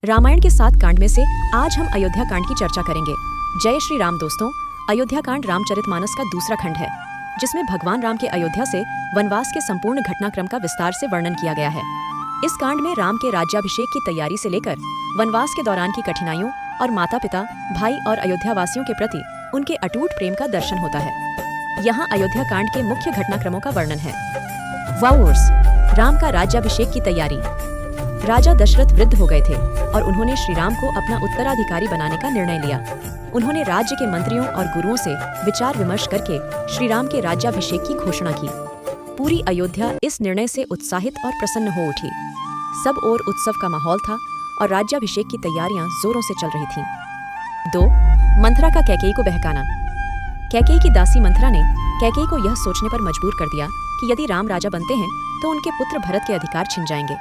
रामायण के 7 कांड में से आज हम अयोध्या कांड की चर्चा करेंगे। जय श्री राम दोस्तों, अयोध्या कांड रामचरितमानस का दूसरा खंड है, जिसमें भगवान राम के अयोध्या से वनवास के संपूर्ण घटनाक्रम का विस्तार से वर्णन किया गया है। इस कांड में राम के राज्याभिषेक की तैयारी से लेकर वनवास के दौरान की कठिनाइयों और माता पिता, भाई और अयोध्या वासियों के प्रति उनके अटूट प्रेम का दर्शन होता है। यहाँ अयोध्या कांड के मुख्य घटनाक्रमों का वर्णन है। वाउर्स, राम का राज्याभिषेक की तैयारी। राजा दशरथ वृद्ध हो गए थे और उन्होंने श्री राम को अपना उत्तराधिकारी बनाने का निर्णय लिया। उन्होंने राज्य के मंत्रियों और गुरुओं से विचार विमर्श करके श्री राम के राज्याभिषेक की घोषणा की। पूरी अयोध्या इस निर्णय से उत्साहित और प्रसन्न हो उठी। सब ओर उत्सव का माहौल था और राज्याभिषेक की तैयारियां जोरों से चल रही थीं। 2. मंथरा का कैकेयी को बहकाना। कैकेयी की दासी मंथरा ने कैकेयी को यह सोचने पर मजबूर कर दिया कि यदि राम राजा बनते हैं तो उनके पुत्र भरत के अधिकार छिन जाएंगे।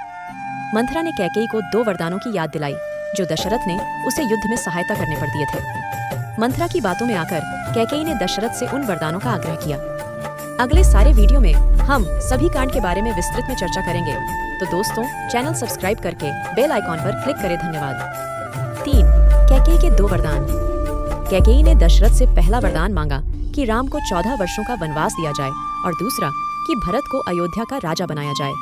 मंथरा ने कैकेयी को 2 वरदानों की याद दिलाई जो दशरथ ने उसे युद्ध में सहायता करने पर दिए थे। मंथरा की बातों में आकर कैकेयी ने दशरथ से उन वरदानों का आग्रह किया। अगले सारे वीडियो में हम सभी कांड के बारे में विस्तृत में चर्चा करेंगे, तो दोस्तों चैनल सब्सक्राइब करके बेल आइकॉन पर क्लिक करें। धन्यवाद। 3. कैकेयी के 2 वरदान। कैकेयी ने दशरथ से पहला वरदान मांगा कि राम को 14 वर्षों का वनवास दिया जाए और दूसरा कि भरत को अयोध्या का राजा बनाया जाए।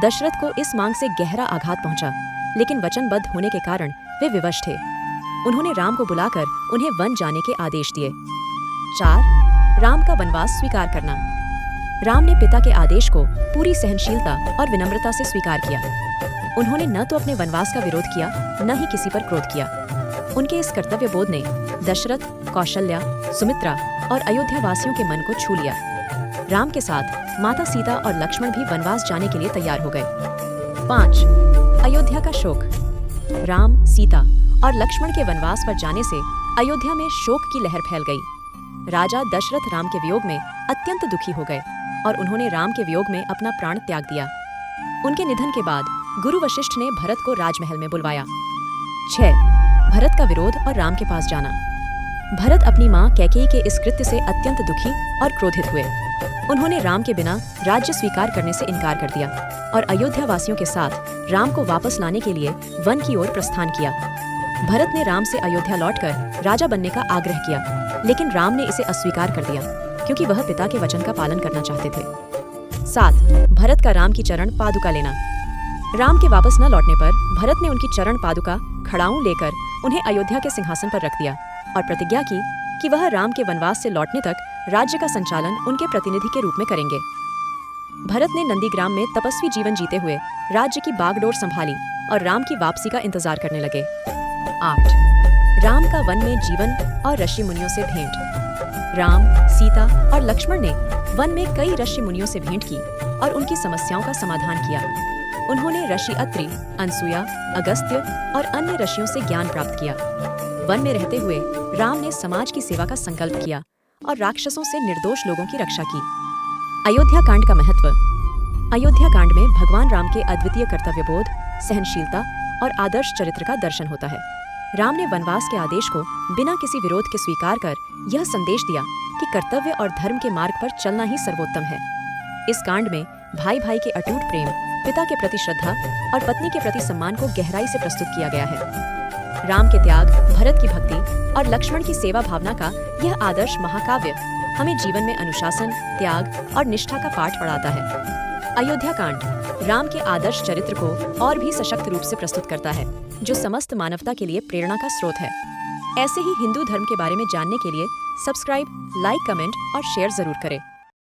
दशरथ को इस मांग से गहरा आघात पहुंचा, लेकिन वचनबद्ध होने के कारण वे विवश थे। उन्होंने राम को बुलाकर उन्हें वन जाने के आदेश दिए। 4. राम का वनवास स्वीकार करना। राम ने पिता के आदेश को पूरी सहनशीलता और विनम्रता से स्वीकार किया। उन्होंने न तो अपने वनवास का विरोध किया, न ही किसी पर क्रोध किया। उनके इस कर्तव्य बोध ने दशरथ, कौशल्या, सुमित्रा और अयोध्या वासियों के मन को छू लिया। राम के साथ माता सीता और लक्ष्मण भी वनवास जाने के लिए तैयार हो गए। 5. अयोध्या का शोक। राम, सीता और लक्ष्मण के वनवास पर जाने से अयोध्या में शोक की लहर फैल गई। राजा दशरथ राम के वियोग में अत्यंत दुखी हो गए और उन्होंने राम के वियोग में अपना प्राण त्याग दिया। उनके निधन के बाद गुरु वशिष्ठ ने भरत को राजमहल में बुलवाया। 6. भरत का विरोध और राम के पास जाना। भरत अपनी मां कैकेयी के इस कृत्य से अत्यंत दुखी और क्रोधित हुए। उन्होंने राम के बिना राज्य स्वीकार करने से इनकार कर दिया और अयोध्या वासियों के साथ राम को वापस लाने के लिए वन की ओर प्रस्थान किया। भरत ने राम से अयोध्या लौटकर राजा बनने का आग्रह किया, लेकिन राम ने इसे अस्वीकार कर दिया क्योंकि वह पिता के वचन का पालन करना चाहते थे। 7. भरत का राम की चरण पादुका लेना। राम के वापस न लौटने पर भरत ने उनकी चरण पादुका खड़ाऊं लेकर उन्हें अयोध्या के सिंहासन पर रख दिया और प्रतिज्ञा की कि वह राम के वनवास से लौटने तक राज्य का संचालन उनके प्रतिनिधि के रूप में करेंगे। भरत ने नंदीग्राम में तपस्वी जीवन जीते हुए राज्य की बागडोर संभाली और राम की वापसी का इंतजार करने लगे। 8. राम का वन में जीवन और ऋषि मुनियों से भेंट। राम, सीता और लक्ष्मण ने वन में कई ऋषि मुनियों से भेंट की और उनकी समस्याओं का समाधान किया। उन्होंने ऋषि अत्रि, अनसुया, अगस्त्य और अन्य ऋषियों से ज्ञान प्राप्त किया। वन में रहते हुए राम ने समाज की सेवा का संकल्प किया और राक्षसों से निर्दोष लोगों की रक्षा की। अयोध्या कांड का महत्व। अयोध्या कांड में भगवान राम के अद्वितीय कर्तव्यबोध, सहनशीलता और आदर्श चरित्र का दर्शन होता है। राम ने वनवास के आदेश को बिना किसी विरोध के स्वीकार कर यह संदेश दिया कि कर्तव्य और धर्म के मार्ग पर चलना ही सर्वोत्तम है। इस कांड में भाई भाई के अटूट प्रेम, पिता के प्रति श्रद्धा और पत्नी के प्रति सम्मान को गहराई से प्रस्तुत किया गया है। राम के त्याग, भरत की भक्ति और लक्ष्मण की सेवा भावना का यह आदर्श महाकाव्य हमें जीवन में अनुशासन, त्याग और निष्ठा का पाठ पढ़ाता है। अयोध्या कांड राम के आदर्श चरित्र को और भी सशक्त रूप से प्रस्तुत करता है, जो समस्त मानवता के लिए प्रेरणा का स्रोत है। ऐसे ही हिंदू धर्म के बारे में जानने के लिए सब्सक्राइब, लाइक, कमेंट और शेयर जरूर करें।